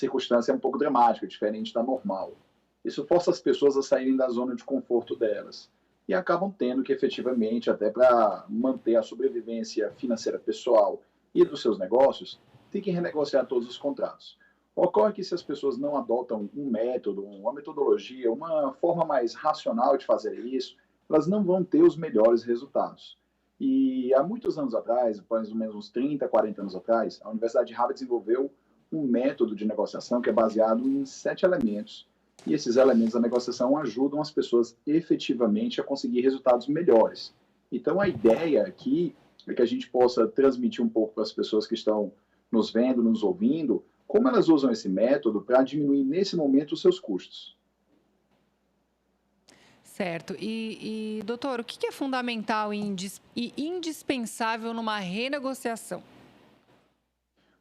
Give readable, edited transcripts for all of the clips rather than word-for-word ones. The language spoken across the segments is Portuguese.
circunstância é um pouco dramática, diferente da normal. Isso força as pessoas a saírem da zona de conforto delas e acabam tendo que, efetivamente, até para manter a sobrevivência financeira pessoal e dos seus negócios, tem que renegociar todos os contratos. Ocorre que se as pessoas não adotam um método, uma metodologia, uma forma mais racional de fazer isso, elas não vão ter os melhores resultados. E há muitos anos atrás, mais ou menos uns 30, 40 anos atrás, a Universidade de Harvard desenvolveu um método de negociação que é baseado em 7 elementos. E esses elementos da negociação ajudam as pessoas efetivamente a conseguir resultados melhores. Então, a ideia aqui é que a gente possa transmitir um pouco para as pessoas que estão nos vendo, nos ouvindo, como elas usam esse método para diminuir, nesse momento, os seus custos. Certo. Doutor, o que é fundamental e indispensável numa renegociação?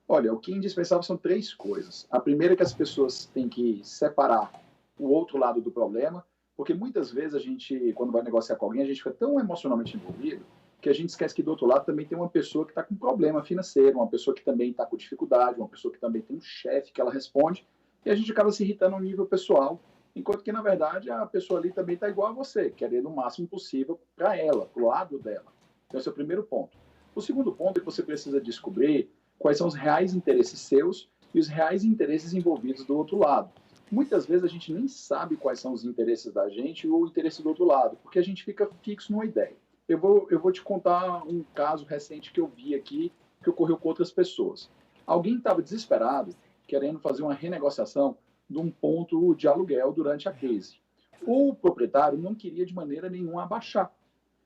Olha, o que é indispensável são 3 coisas. A primeira é que as pessoas têm que separar o outro lado do problema, porque muitas vezes a gente, quando vai negociar com alguém, a gente fica tão emocionalmente envolvido que a gente esquece que do outro lado também tem uma pessoa que está com problema financeiro, uma pessoa que também está com dificuldade, uma pessoa que também tem um chefe que ela responde, e a gente acaba se irritando no nível pessoal, enquanto que, na verdade, a pessoa ali também está igual a você, querendo o máximo possível para ela, para o lado dela. Então, esse é o primeiro ponto. O segundo ponto é que você precisa descobrir quais são os reais interesses seus e os reais interesses envolvidos do outro lado. Muitas vezes a gente nem sabe quais são os interesses da gente ou o interesse do outro lado, porque a gente fica fixo numa ideia. Eu vou te contar um caso recente que eu vi aqui, que ocorreu com outras pessoas. Alguém estava desesperado, querendo fazer uma renegociação de um ponto de aluguel durante a crise. O proprietário não queria de maneira nenhuma abaixar.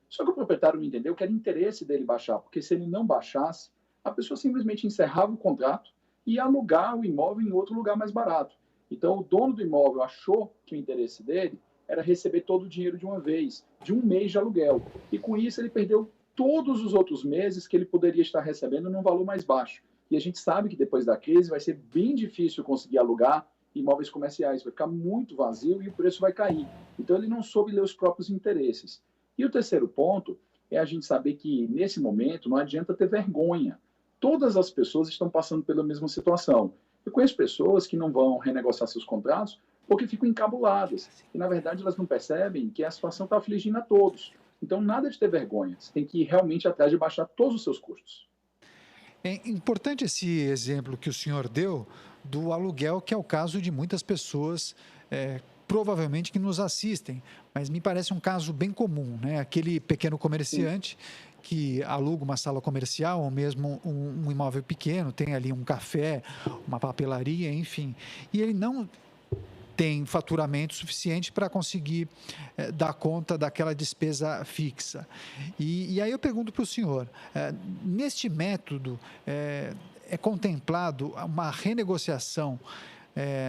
Só que o proprietário não entendeu que era interesse dele baixar, porque se ele não baixasse, a pessoa simplesmente encerrava o contrato e ia alugar o imóvel em outro lugar mais barato. Então, o dono do imóvel achou que o interesse dele era receber todo o dinheiro de uma vez, de um mês de aluguel. E com isso, ele perdeu todos os outros meses que ele poderia estar recebendo num valor mais baixo. E a gente sabe que depois da crise vai ser bem difícil conseguir alugar imóveis comerciais, vai ficar muito vazio e o preço vai cair. Então, ele não soube ler os próprios interesses. E o terceiro ponto é a gente saber que, nesse momento, não adianta ter vergonha. Todas as pessoas estão passando pela mesma situação. Eu conheço pessoas que não vão renegociar seus contratos porque ficam encabuladas. E, na verdade, elas não percebem que a situação está afligindo a todos. Então, nada de ter vergonha. Você tem que ir realmente atrás de baixar todos os seus custos. É importante esse exemplo que o senhor deu do aluguel, que é o caso de muitas pessoas, provavelmente que nos assistem, mas me parece um caso bem comum, né? Aquele pequeno Sim. comerciante que aluga uma sala comercial ou mesmo um imóvel pequeno, tem ali um café, uma papelaria, enfim, e ele não tem faturamento suficiente para conseguir dar conta daquela despesa fixa. E aí eu pergunto para o senhor, neste método é contemplado uma renegociação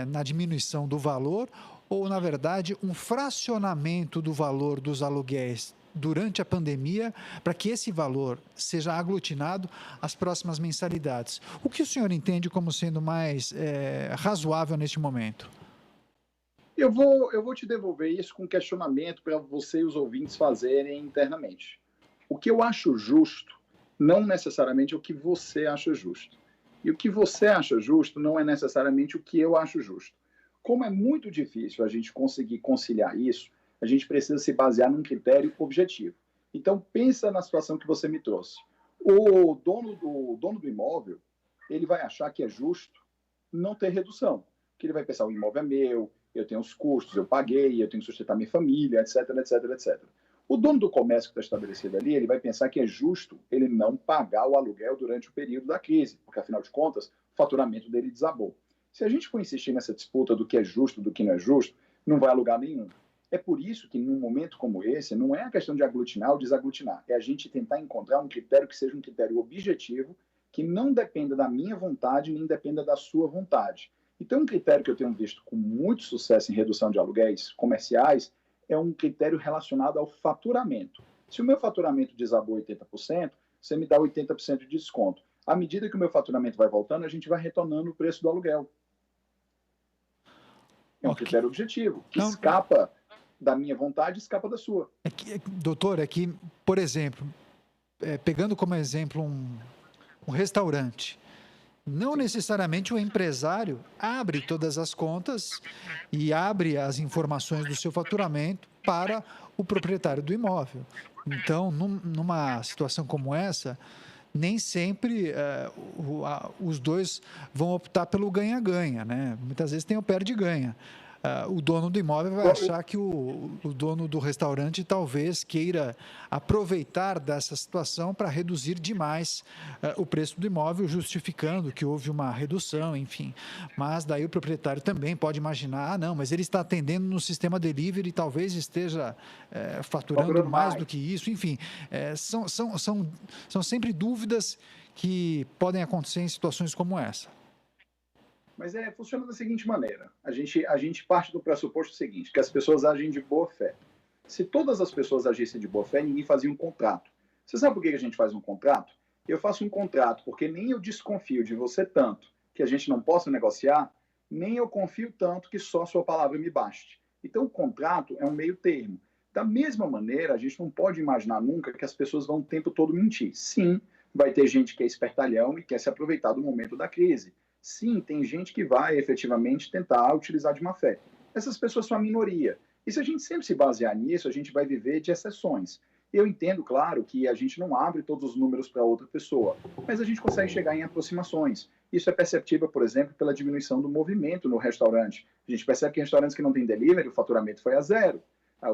na diminuição do valor ou, na verdade, um fracionamento do valor dos aluguéis durante a pandemia para que esse valor seja aglutinado às próximas mensalidades? O que o senhor entende como sendo mais razoável neste momento? Eu vou te devolver isso com um questionamento para você e os ouvintes fazerem internamente. O que eu acho justo não necessariamente é o que você acha justo. E o que você acha justo não é necessariamente o que eu acho justo. Como é muito difícil a gente conseguir conciliar isso, a gente precisa se basear num critério objetivo. Então, pensa na situação que você me trouxe. O dono do imóvel, ele vai achar que é justo não ter redução. Que ele vai pensar, o imóvel é meu, eu tenho os custos, eu paguei, eu tenho que sustentar minha família, etc, etc, etc. O dono do comércio que está estabelecido ali, ele vai pensar que é justo ele não pagar o aluguel durante o período da crise, porque, afinal de contas, o faturamento dele desabou. Se a gente for insistir nessa disputa do que é justo, do que não é justo, não vai a lugar nenhum. É por isso que, num momento como esse, não é a questão de aglutinar ou desaglutinar, é a gente tentar encontrar um critério que seja um critério objetivo, que não dependa da minha vontade, nem dependa da sua vontade. Então, um critério que eu tenho visto com muito sucesso em redução de aluguéis comerciais é um critério relacionado ao faturamento. Se o meu faturamento desabou 80%, você me dá 80% de desconto. À medida que o meu faturamento vai voltando, a gente vai retornando o preço do aluguel. É um Ok. critério objetivo, que Não, escapa da minha vontade, escapa da sua. doutor, é que, por exemplo, pegando como exemplo um restaurante, Não necessariamente o empresário abre todas as contas e abre as informações do seu faturamento para o proprietário do imóvel. Então, numa situação como essa, nem sempre os dois vão optar pelo ganha-ganha, né? Muitas vezes tem o perde-ganha. O dono do imóvel vai achar que o dono do restaurante talvez queira aproveitar dessa situação para reduzir demais o preço do imóvel, justificando que houve uma redução, enfim. Mas daí o proprietário também pode imaginar, não, mas ele está atendendo no sistema delivery e talvez esteja faturando mais do que isso, enfim. São sempre dúvidas que podem acontecer em situações como essa. Mas funciona da seguinte maneira: a gente parte do pressuposto seguinte, que as pessoas agem de boa fé. Se todas as pessoas agissem de boa fé, ninguém fazia um contrato. Você sabe por que a gente faz um contrato? Eu faço um contrato porque nem eu desconfio de você tanto que a gente não possa negociar, nem eu confio tanto que só a sua palavra me baste. Então, o contrato é um meio termo. Da mesma maneira, a gente não pode imaginar nunca que as pessoas vão o tempo todo mentir. Sim, vai ter gente que é espertalhão e quer se aproveitar do momento da crise. Sim, tem gente que vai efetivamente tentar utilizar de má fé. Essas pessoas são a minoria. E se a gente sempre se basear nisso, a gente vai viver de exceções. Eu entendo, claro, que a gente não abre todos os números para outra pessoa, mas a gente consegue chegar em aproximações. Isso é perceptível, por exemplo, pela diminuição do movimento no restaurante. A gente percebe que restaurantes que não têm delivery, o faturamento foi a zero.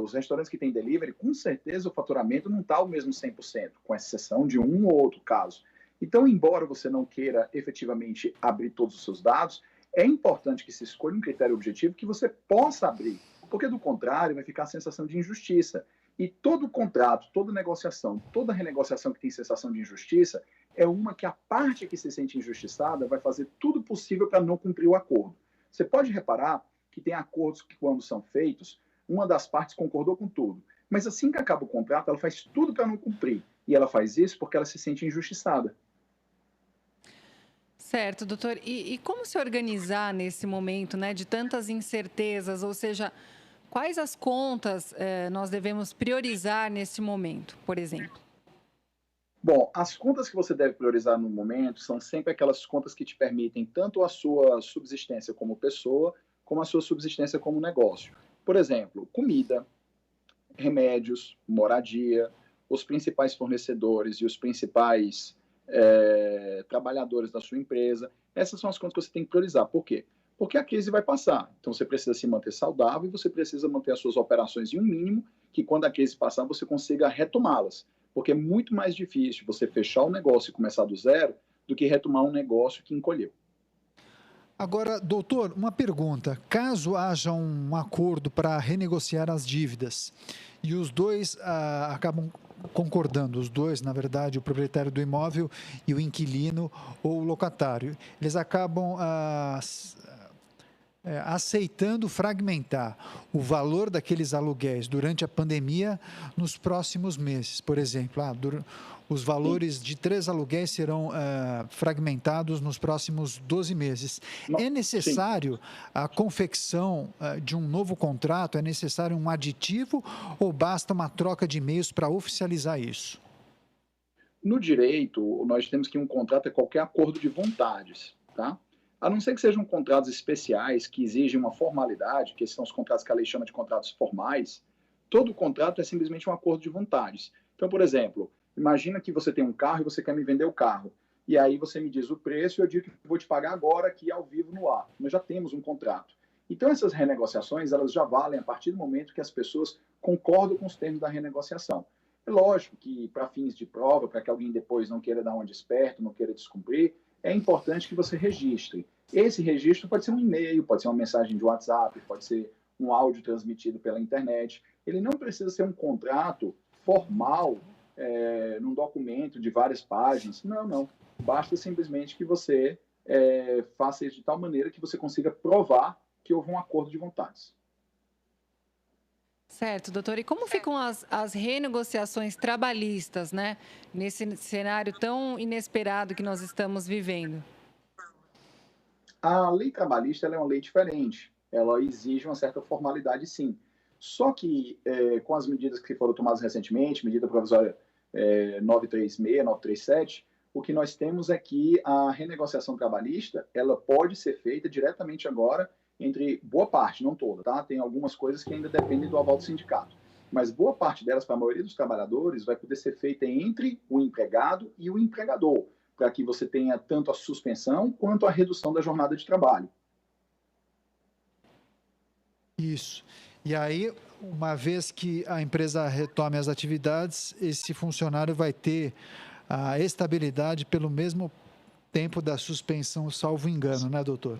Os restaurantes que têm delivery, com certeza o faturamento não está ao mesmo 100%, com exceção de um ou outro caso. Então, embora você não queira efetivamente abrir todos os seus dados, é importante que se escolha um critério objetivo que você possa abrir, porque do contrário vai ficar a sensação de injustiça. E todo contrato, toda negociação, toda renegociação que tem sensação de injustiça é uma que a parte que se sente injustiçada vai fazer tudo possível para não cumprir o acordo. Você pode reparar que tem acordos que, quando são feitos, uma das partes concordou com tudo, mas assim que acaba o contrato, ela faz tudo para não cumprir. E ela faz isso porque ela se sente injustiçada. Certo, doutor. E como se organizar nesse momento, né, de tantas incertezas? Ou seja, quais as contas nós devemos priorizar nesse momento, por exemplo? Bom, as contas que você deve priorizar no momento são sempre aquelas contas que te permitem tanto a sua subsistência como pessoa, como a sua subsistência como negócio. Por exemplo, comida, remédios, moradia, os principais fornecedores e os principais trabalhadores da sua empresa. Essas são as contas que você tem que priorizar. Por quê? Porque a crise vai passar. Então, você precisa se manter saudável e você precisa manter as suas operações em um mínimo que, quando a crise passar, você consiga retomá-las. Porque é muito mais difícil você fechar um negócio e começar do zero do que retomar um negócio que encolheu. Agora, doutor, uma pergunta. Caso haja um acordo para renegociar as dívidas e os dois acabam concordando, os dois, na verdade, o proprietário do imóvel e o inquilino ou o locatário, eles acabam aceitando fragmentar o valor daqueles aluguéis durante a pandemia nos próximos meses. Por exemplo, os valores de 3 aluguéis serão fragmentados nos próximos 12 meses. É necessário a confecção de um novo contrato? É necessário um aditivo ou basta uma troca de e-mails para oficializar isso? No direito, nós temos que um contrato é qualquer acordo de vontades, tá? A não ser que sejam contratos especiais que exigem uma formalidade, que são os contratos que a lei chama de contratos formais, todo contrato é simplesmente um acordo de vontades. Então, por exemplo, imagina que você tem um carro e você quer me vender o carro. E aí você me diz o preço e eu digo que vou te pagar agora aqui ao vivo no ar. Nós já temos um contrato. Então, essas renegociações, elas já valem a partir do momento que as pessoas concordam com os termos da renegociação. É lógico que, para fins de prova, para que alguém depois não queira dar uma desperto, não queira descumprir, é importante que você registre. Esse registro pode ser um e-mail, pode ser uma mensagem de WhatsApp, pode ser um áudio transmitido pela internet. Ele não precisa ser um contrato formal, num documento de várias páginas. Não. Basta simplesmente que você faça isso de tal maneira que você consiga provar que houve um acordo de vontades. Certo, doutor. E como ficam as renegociações trabalhistas, né? Nesse cenário tão inesperado que nós estamos vivendo? A lei trabalhista ela é uma lei diferente. Ela exige uma certa formalidade, sim. Só que, com as medidas que foram tomadas recentemente, medida provisória 936, 937, o que nós temos é que a renegociação trabalhista, ela pode ser feita diretamente agora entre boa parte, não toda, tá? Tem algumas coisas que ainda dependem do aval do sindicato, mas boa parte delas, para a maioria dos trabalhadores, vai poder ser feita entre o empregado e o empregador, para que você tenha tanto a suspensão quanto a redução da jornada de trabalho. Isso. E aí, uma vez que a empresa retome as atividades, esse funcionário vai ter a estabilidade pelo mesmo tempo da suspensão, salvo engano, né, doutor?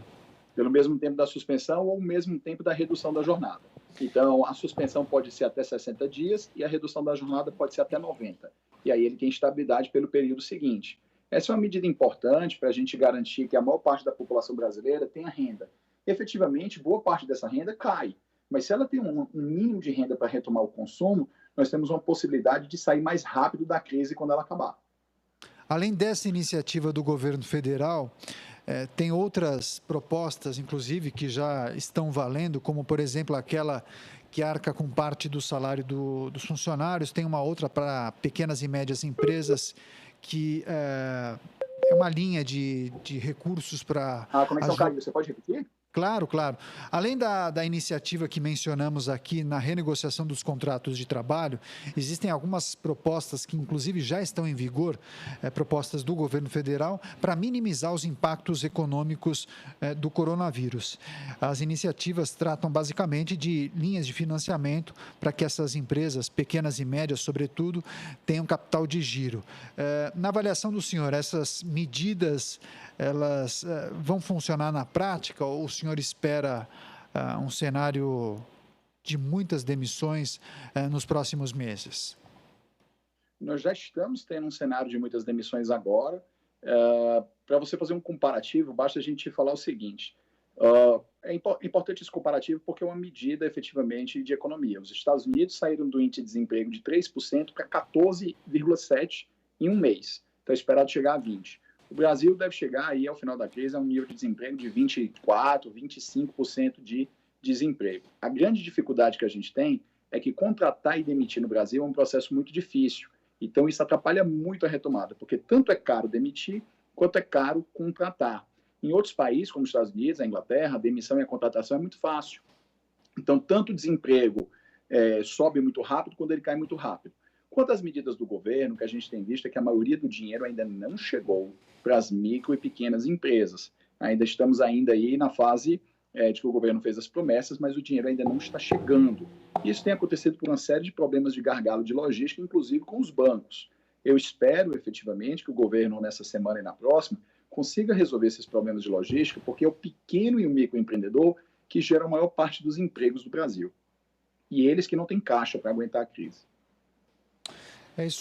Pelo mesmo tempo da suspensão ou o mesmo tempo da redução da jornada. Então, a suspensão pode ser até 60 dias e a redução da jornada pode ser até 90. E aí ele tem estabilidade pelo período seguinte. Essa é uma medida importante para a gente garantir que a maior parte da população brasileira tenha renda. Efetivamente, boa parte dessa renda cai. Mas se ela tem um mínimo de renda para retomar o consumo, nós temos uma possibilidade de sair mais rápido da crise quando ela acabar. Além dessa iniciativa do governo federal, tem outras propostas, inclusive, que já estão valendo, como, por exemplo, aquela que arca com parte do salário dos funcionários. Tem uma outra para pequenas e médias empresas, que é uma linha de recursos para... A conexão caiu, você pode repetir? Claro, claro. Além da iniciativa que mencionamos aqui na renegociação dos contratos de trabalho, existem algumas propostas que, inclusive, já estão em vigor, propostas do governo federal, para minimizar os impactos econômicos do coronavírus. As iniciativas tratam, basicamente, de linhas de financiamento para que essas empresas, pequenas e médias, sobretudo, tenham capital de giro. Na avaliação do senhor, essas medidas, elas vão funcionar na prática ou o senhor espera um cenário de muitas demissões nos próximos meses? Nós já estamos tendo um cenário de muitas demissões agora. Para você fazer um comparativo, basta a gente falar o seguinte. É importante esse comparativo porque é uma medida efetivamente de economia. Os Estados Unidos saíram do índice de desemprego de 3% para 14,7% em um mês. Está esperado chegar a 20%. O Brasil deve chegar aí ao final da crise a um nível de desemprego de 24%, 25% de desemprego. A grande dificuldade que a gente tem é que contratar e demitir no Brasil é um processo muito difícil. Então, isso atrapalha muito a retomada, porque tanto é caro demitir, quanto é caro contratar. Em outros países, como os Estados Unidos, a Inglaterra, a demissão e a contratação é muito fácil. Então, tanto o desemprego sobe muito rápido, quanto ele cai muito rápido. Quanto às medidas do governo, o que a gente tem visto é que a maioria do dinheiro ainda não chegou para as micro e pequenas empresas. Ainda estamos aí na fase de que o governo fez as promessas, mas o dinheiro ainda não está chegando. Isso tem acontecido por uma série de problemas de gargalo de logística, inclusive com os bancos. Eu espero, efetivamente, que o governo, nessa semana e na próxima, consiga resolver esses problemas de logística, porque é o pequeno e o microempreendedor que gera a maior parte dos empregos do Brasil. E eles que não têm caixa para aguentar a crise. É isso.